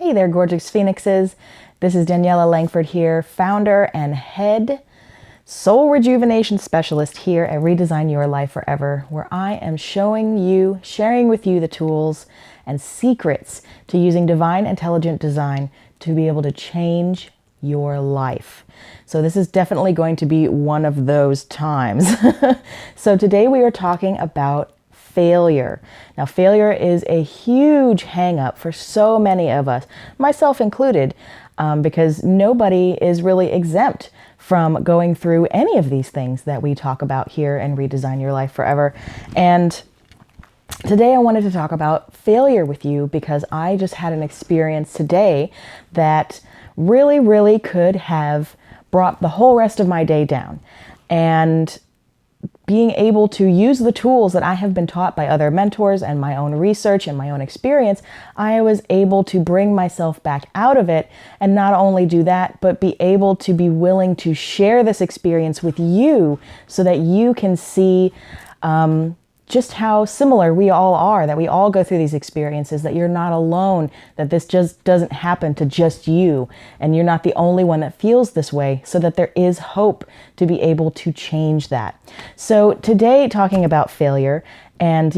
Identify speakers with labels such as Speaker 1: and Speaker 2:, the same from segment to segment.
Speaker 1: Hey there, gorgeous phoenixes. This is Daniela Langford here, founder and head soul rejuvenation specialist here at Redesign Your Life Forever, where I am sharing with you the tools and secrets to using divine intelligent design to be able to change your life. So this is definitely going to be one of those times. So today we are talking about failure. Now, failure is a huge hang up for so many of us, myself included, because nobody is really exempt from going through any of these things that we talk about here and Redesign Your Life Forever. And today I wanted to talk about failure with you because I just had an experience today that really could have brought the whole rest of my day down. And being able to use the tools that I have been taught by other mentors and my own research and my own experience, I was able to bring myself back out of it, and not only do that, but be able to be willing to share this experience with you so that you can see just how similar we all are, that we all go through these experiences, that you're not alone, that this just doesn't happen to just you, and you're not the only one that feels this way, so that there is hope to be able to change that. So today, talking about failure and,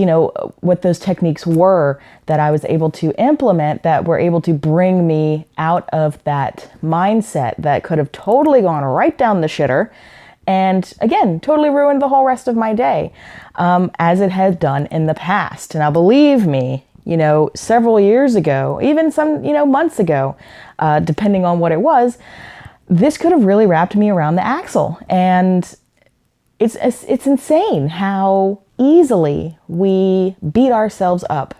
Speaker 1: what those techniques were that I was able to implement that were able to bring me out of that mindset that could have totally gone right down the shitter. And again, totally ruined the whole rest of my day, as it has done in the past. Now, believe me, several years ago, even some, months ago, depending on what it was, this could have really wrapped me around the axle. And it's insane how easily we beat ourselves up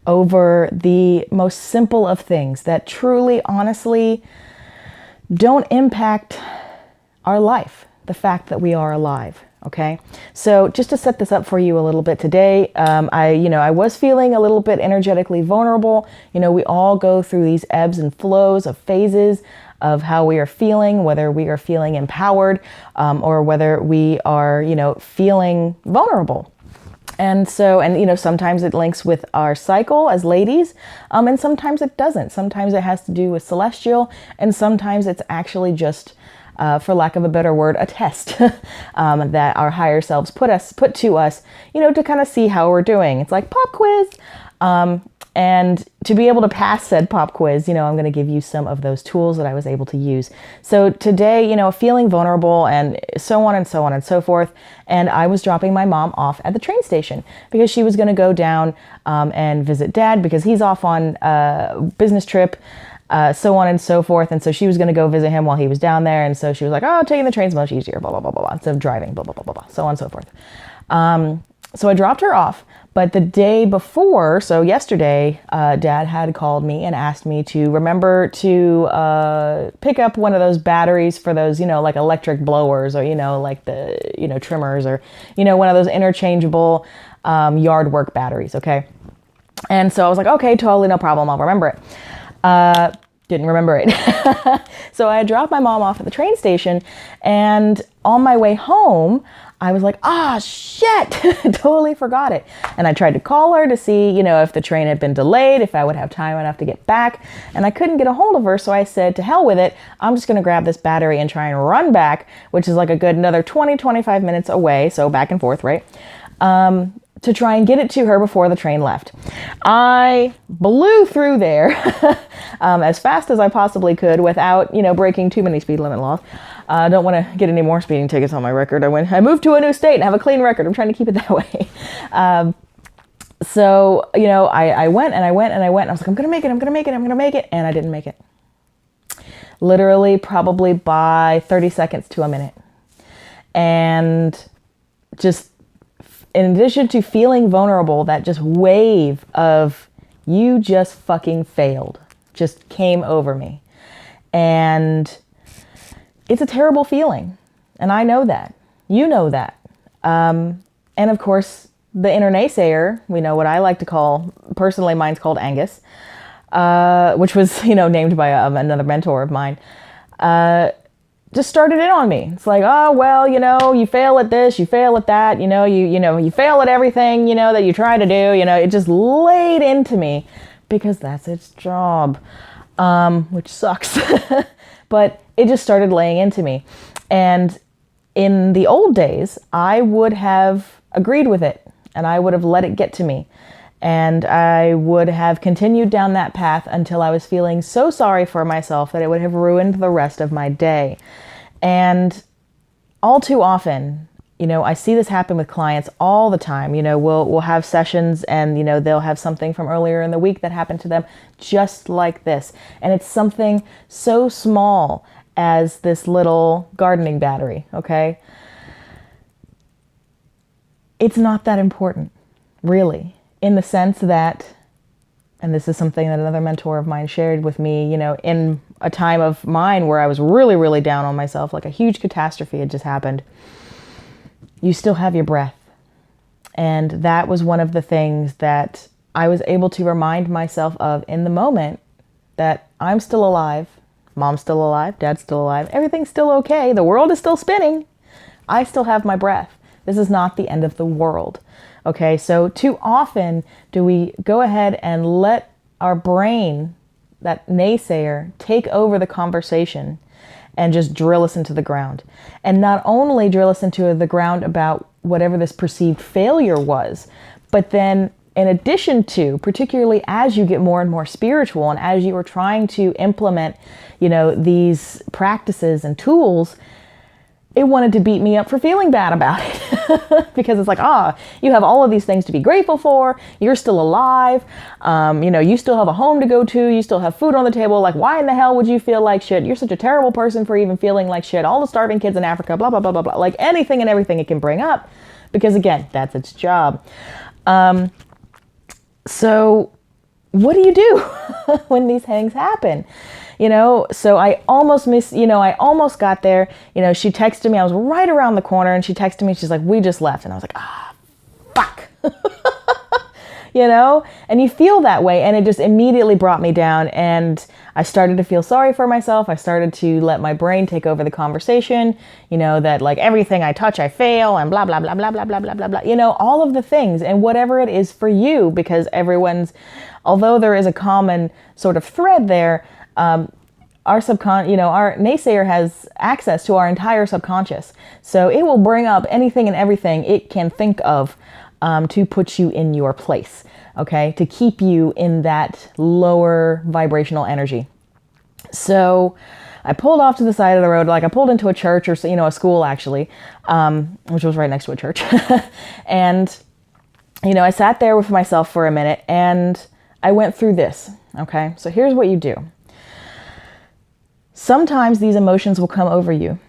Speaker 1: over the most simple of things that truly, honestly, don't impact our life. The fact that we are alive. Okay. So just to set this up for you a little bit today, I was feeling a little bit energetically vulnerable. We all go through these ebbs and flows of phases of how we are feeling, whether we are feeling empowered, or whether we are, feeling vulnerable. And so, sometimes it links with our cycle as ladies, and sometimes it doesn't. Sometimes it has to do with celestial, and sometimes it's actually just for lack of a better word, a test that our higher selves put to us, to kind of see how we're doing. It's like pop quiz. And to be able to pass said pop quiz, I'm going to give you some of those tools that I was able to use. So today, feeling vulnerable and so on and so on and so forth. And I was dropping my mom off at the train station because she was going to go down and visit dad because he's off on a business trip. So on and so forth. And so she was going to go visit him while he was down there. And so she was like, oh, taking the train's much easier, blah, blah, blah, blah, blah, instead of driving, blah, blah, blah, blah, blah, so on and so forth. So I dropped her off. But the day before, so yesterday, dad had called me and asked me to remember to pick up one of those batteries for those, like electric blowers or, like the, trimmers or, one of those interchangeable yard work batteries. Okay. And so I was like, okay, totally no problem. I'll remember it. Didn't remember it. So I dropped my mom off at the train station, and on my way home, I was like, shit, totally forgot it. And I tried to call her to see, if the train had been delayed, if I would have time enough to get back, and I couldn't get a hold of her. So I said, to hell with it. I'm just going to grab this battery and try and run back, which is like a good another 20-25 minutes away. So back and forth, right? To try and get it to her before the train left. I blew through there as fast as I possibly could without, breaking too many speed limit laws. I don't want to get any more speeding tickets on my record. I moved to a new state and have a clean record. I'm trying to keep it that way. So, I went and I went and I went. And I was like, I'm going to make it. And I didn't make it. Literally probably by 30 seconds to a minute. And just, in addition to feeling vulnerable, that just wave of you just fucking failed just came over me. And it's a terrible feeling. And I know that. You know that. And of course, the inner naysayer, we know what I like to call, personally mine's called Angus, which was, named by another mentor of mine, just started in on me. It's like, oh, well, you fail at this, you fail at that, you fail at everything, that you try to do, it just laid into me because that's its job, which sucks. But it just started laying into me. And in the old days, I would have agreed with it and I would have let it get to me. And I would have continued down that path until I was feeling so sorry for myself that it would have ruined the rest of my day. And all too often, I see this happen with clients all the time. We'll have sessions and, they'll have something from earlier in the week that happened to them just like this. And it's something so small as this little gardening battery, okay? It's not that important, really, in the sense that, and this is something that another mentor of mine shared with me, in a time of mine where I was really, really down on myself, like a huge catastrophe had just happened. You still have your breath. And that was one of the things that I was able to remind myself of in the moment, that I'm still alive, mom's still alive, dad's still alive, everything's still okay, the world is still spinning, I still have my breath. This is not the end of the world. Okay, so too often do we go ahead and let our brain, that naysayer, take over the conversation and just drill us into the ground. And not only drill us into the ground about whatever this perceived failure was, but then in addition to, particularly as you get more and more spiritual and as you are trying to implement, these practices and tools, it wanted to beat me up for feeling bad about it. Because it's like, you have all of these things to be grateful for. You're still alive. You still have a home to go to. You still have food on the table. Like, why in the hell would you feel like shit? You're such a terrible person for even feeling like shit. All the starving kids in Africa, blah, blah, blah, blah, blah. Like anything and everything it can bring up. Because again, that's its job. So what do you do when these things happen? So I almost I almost got there. She texted me, I was right around the corner and she texted me, she's like, we just left. And I was like, fuck. And you feel that way. And it just immediately brought me down. And I started to feel sorry for myself. I started to let my brain take over the conversation, that like everything I touch, I fail and blah, blah, blah, blah, blah, blah, blah, blah, blah, all of the things and whatever it is for you, because although there is a common sort of thread there, our naysayer has access to our entire subconscious. So it will bring up anything and everything it can think of to put you in your place, okay? To keep you in that lower vibrational energy. So I pulled off to the side of the road, like I pulled into a church or, a school actually, which was right next to a church. And, I sat there with myself for a minute and I went through this, okay? So here's what you do. Sometimes these emotions will come over you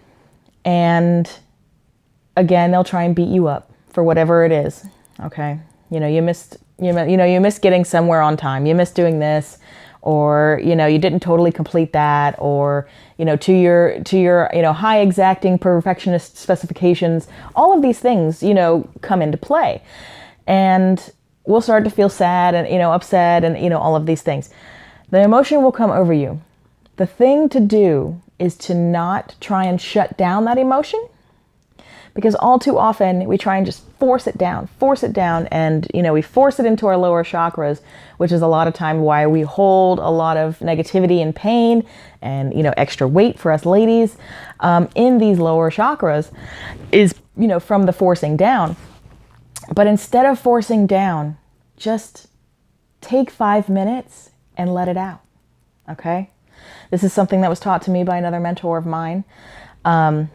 Speaker 1: and again, they'll try and beat you up for whatever it is. Okay. You missed getting somewhere on time. You missed doing this, or, you didn't totally complete that, or, to your, high exacting perfectionist specifications. All of these things, come into play and we'll start to feel sad and, upset and, all of these things. The emotion will come over you. The thing to do is to not try and shut down that emotion, because all too often we try and just force it down and, we force it into our lower chakras, which is a lot of time why we hold a lot of negativity and pain and, extra weight for us ladies in these lower chakras is, from the forcing down. But instead of forcing down, just take 5 minutes and let it out, okay? This is something that was taught to me by another mentor of mine,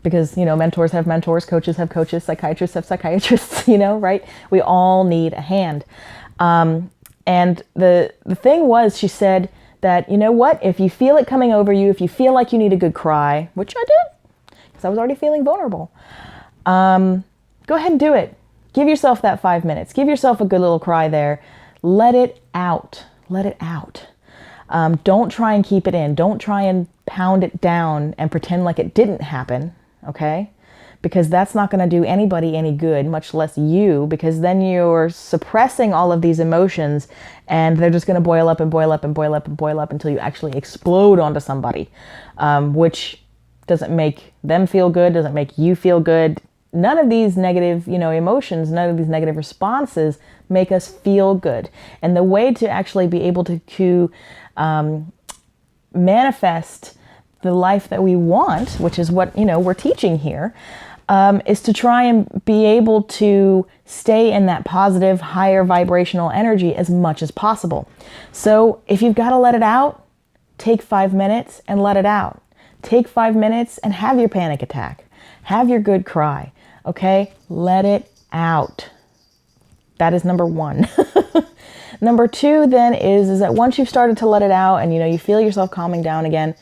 Speaker 1: because, mentors have mentors, coaches have coaches, psychiatrists have psychiatrists, right? We all need a hand. And the thing was, she said that, if you feel it coming over you, if you feel like you need a good cry, which I did, because I was already feeling vulnerable, go ahead and do it. Give yourself that 5 minutes. Give yourself a good little cry there. Let it out. Let it out. Don't try and keep it in. Don't try and pound it down and pretend like it didn't happen, okay? Because that's not going to do anybody any good, much less you, because then you're suppressing all of these emotions and they're just going to boil up and boil up and boil up and boil up until you actually explode onto somebody, which doesn't make them feel good, doesn't make you feel good. none of these negative, emotions, none of these negative responses make us feel good. And the way to actually be able to manifest the life that we want, which is what, we're teaching here, is to try and be able to stay in that positive, higher vibrational energy as much as possible. So if you've got to let it out, take 5 minutes and let it out. Take 5 minutes and have your panic attack. Have your good cry. Okay? Let it out. That is number one. Number two then is that once you've started to let it out and you feel yourself calming down again,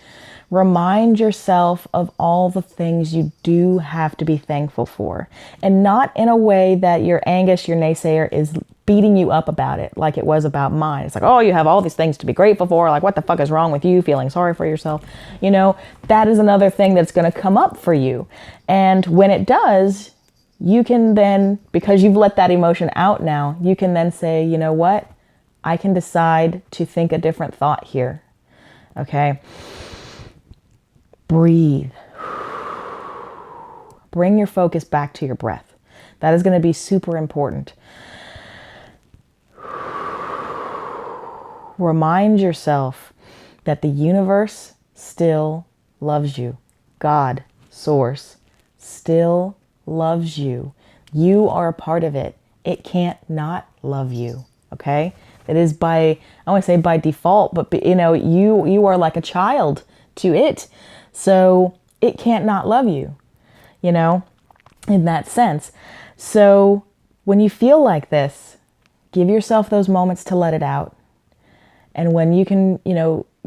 Speaker 1: remind yourself of all the things you do have to be thankful for. And not in a way that your Angus, your naysayer, is beating you up about it like it was about mine. It's like, oh, you have all these things to be grateful for. Like, what the fuck is wrong with you? Feeling sorry for yourself. That is another thing that's going to come up for you. And when it does, you can then, because you've let that emotion out now, you can then say, you know what? I can decide to think a different thought here. Okay? Breathe. Bring your focus back to your breath. That is going to be super important. Remind yourself that the universe still loves you. God, Source, still loves you. You are a part of it. It can't not love you. Okay? It is I want to say by default, but you are like a child to it. So it can't not love you, in that sense. So when you feel like this, give yourself those moments to let it out. And when you can,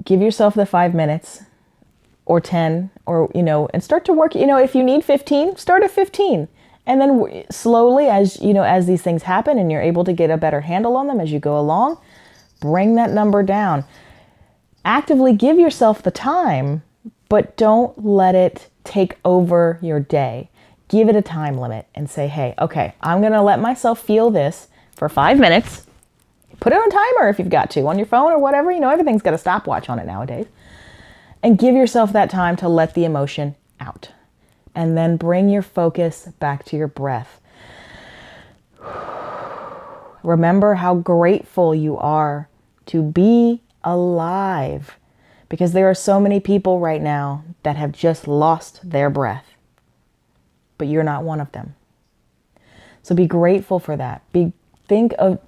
Speaker 1: give yourself the 5 minutes or 10 or, and start to work, if you need 15, start at 15. And then slowly as these things happen and you're able to get a better handle on them as you go along, bring that number down. Actively give yourself the time, but don't let it take over your day. Give it a time limit and say, hey, okay, I'm going to let myself feel this for 5 minutes. Put it on timer if you've got to, on your phone or whatever. Everything's got a stopwatch on it nowadays. And give yourself that time to let the emotion out. And then bring your focus back to your breath. Remember how grateful you are to be alive. Because there are so many people right now that have just lost their breath. But you're not one of them. So be grateful for that.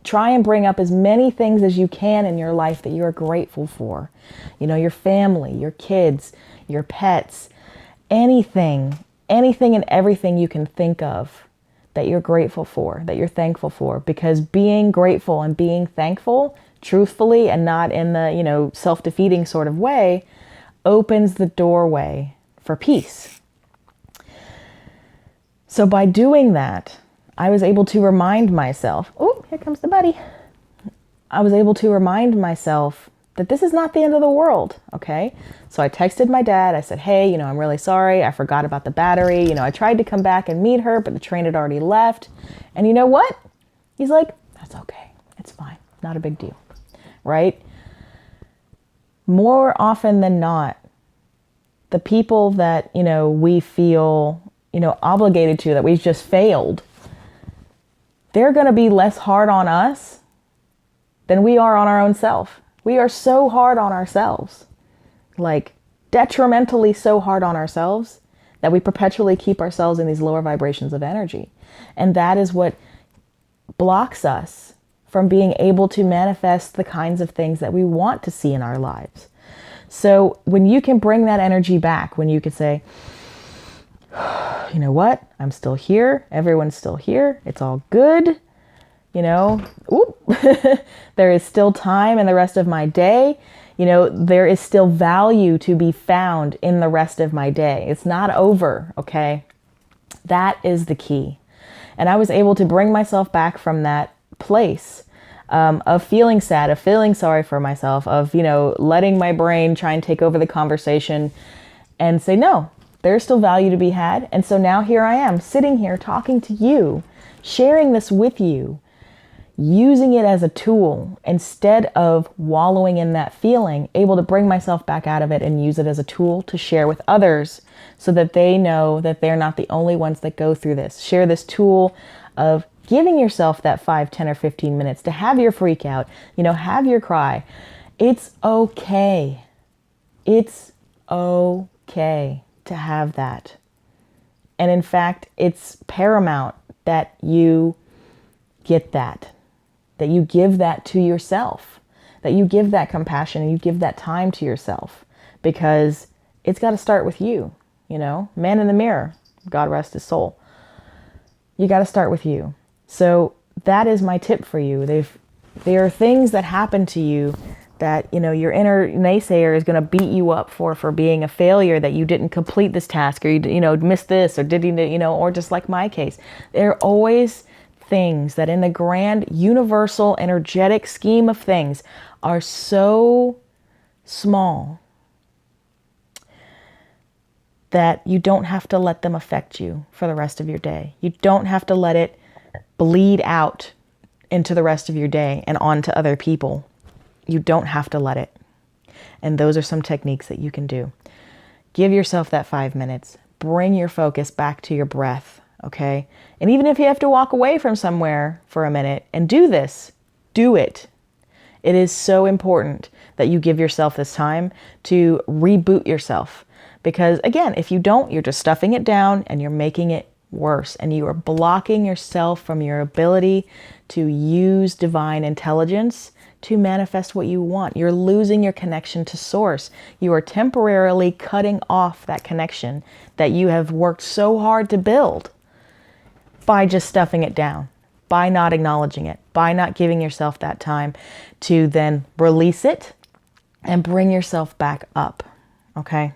Speaker 1: Try and bring up as many things as you can in your life that you're grateful for. Your family, your kids, your pets, anything and everything you can think of that you're grateful for, that you're thankful for. Because being grateful and being thankful, truthfully and not in the, self-defeating sort of way, opens the doorway for peace. So by doing that, I was able to remind myself, oh, here comes the buddy. I was able to remind myself that this is not the end of the world, okay? So I texted my dad. I said, hey, I'm really sorry. I forgot about the battery. I tried to come back and meet her, but the train had already left. And you know what? He's like, that's okay. It's fine. Not a big deal, right? More often than not, the people that, we feel, obligated to, that we've just failed, they're going to be less hard on us than we are on our own self. We are so hard on ourselves, like detrimentally so hard on ourselves that we perpetually keep ourselves in these lower vibrations of energy. And that is what blocks us from being able to manifest the kinds of things that we want to see in our lives. So when you can bring that energy back, when you can say, you know what? I'm still here. Everyone's still here. It's all good. There is still time in the rest of my day. There is still value to be found in the rest of my day. It's not over, okay? That is the key. And I was able to bring myself back from that place of feeling sad, of feeling sorry for myself, of, letting my brain try and take over the conversation and say, no, there's still value to be had. And so now here I am sitting here talking to you, sharing this with you, using it as a tool instead of wallowing in that feeling, able to bring myself back out of it and use it as a tool to share with others so that they know that they're not the only ones that go through this. Share this tool of giving yourself that 5, 10, or 15 minutes to have your freak out, have your cry. It's okay. It's okay to have that. And in fact, it's paramount that you get that you give that to yourself, that you give that compassion and you give that time to yourself, because it's got to start with you, man in the mirror, God rest his soul. You got to start with you. So that is my tip for you. There are things that happen to you that, your inner naysayer is going to beat you up for being a failure, that you didn't complete this task, or you missed this, or or just like my case. There are always things that in the grand universal energetic scheme of things are so small that you don't have to let them affect you for the rest of your day. You don't have to let it bleed out into the rest of your day and on to other people. You don't have to let it. And those are some techniques that you can do. Give yourself that 5 minutes. Bring your focus back to your breath, okay? And even if you have to walk away from somewhere for a minute and do this, do it. It is so important that you give yourself this time to reboot yourself. Because again, if you don't, you're just stuffing it down and you're making it worse. And you are blocking yourself from your ability to use divine intelligence to manifest what you want. You're losing your connection to source. You are temporarily cutting off that connection that you have worked so hard to build by just stuffing it down, by not acknowledging it, by not giving yourself that time to then release it and bring yourself back up, okay?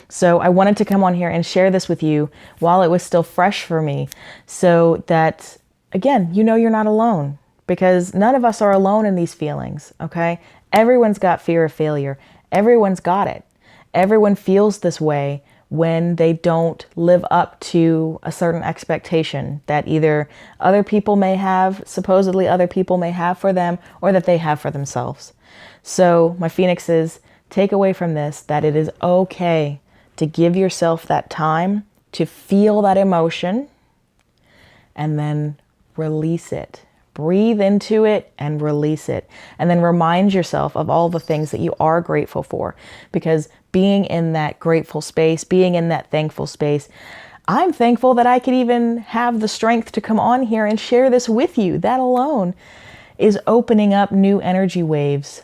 Speaker 1: So I wanted to come on here and share this with you while it was still fresh for me, so that, again, you're not alone, because none of us are alone in these feelings, okay? Everyone's got fear of failure. Everyone's got it. Everyone feels this way when they don't live up to a certain expectation that either other people may have, supposedly other people may have for them, or that they have for themselves. So my Phoenixes, take away from this that it is okay to give yourself that time to feel that emotion and then release it. Breathe into it and release it. And then remind yourself of all the things that you are grateful for. Because being in that grateful space, being in that thankful space, I'm thankful that I could even have the strength to come on here and share this with you. That alone is opening up new energy waves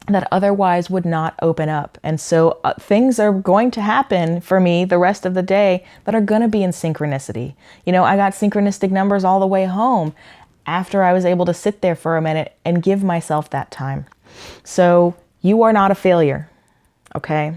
Speaker 1: that otherwise would not open up. And so things are going to happen for me the rest of the day that are going to be in synchronicity. I got synchronistic numbers all the way home after I was able to sit there for a minute and give myself that time. So you are not a failure, okay?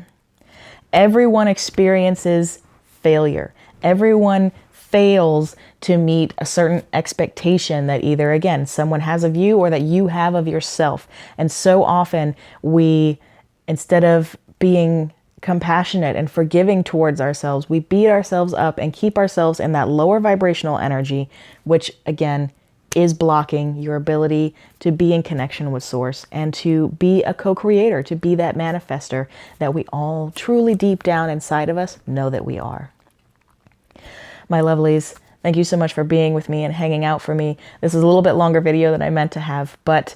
Speaker 1: Everyone experiences failure. Everyone fails to meet a certain expectation that either, again, someone has of you or that you have of yourself. And so often we, instead of being compassionate and forgiving towards ourselves, we beat ourselves up and keep ourselves in that lower vibrational energy, which again is blocking your ability to be in connection with source and to be a co-creator, to be that manifester that we all truly deep down inside of us know that we are. My lovelies, thank you so much for being with me and hanging out for me. This is a little bit longer video than I meant to have, but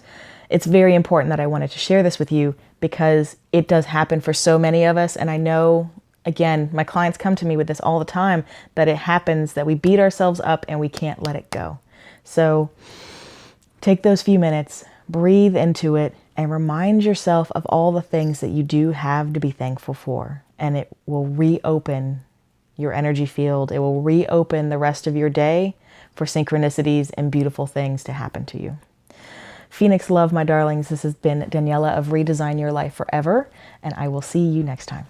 Speaker 1: it's very important that I wanted to share this with you because it does happen for so many of us. And I know, again, my clients come to me with this all the time, that it happens, that we beat ourselves up and we can't let it go. So take those few minutes, breathe into it, and remind yourself of all the things that you do have to be thankful for. And it will reopen your energy field. It will reopen the rest of your day for synchronicities and beautiful things to happen to you. Phoenix love, my darlings. This has been Daniela of Redesign Your Life Forever, and I will see you next time.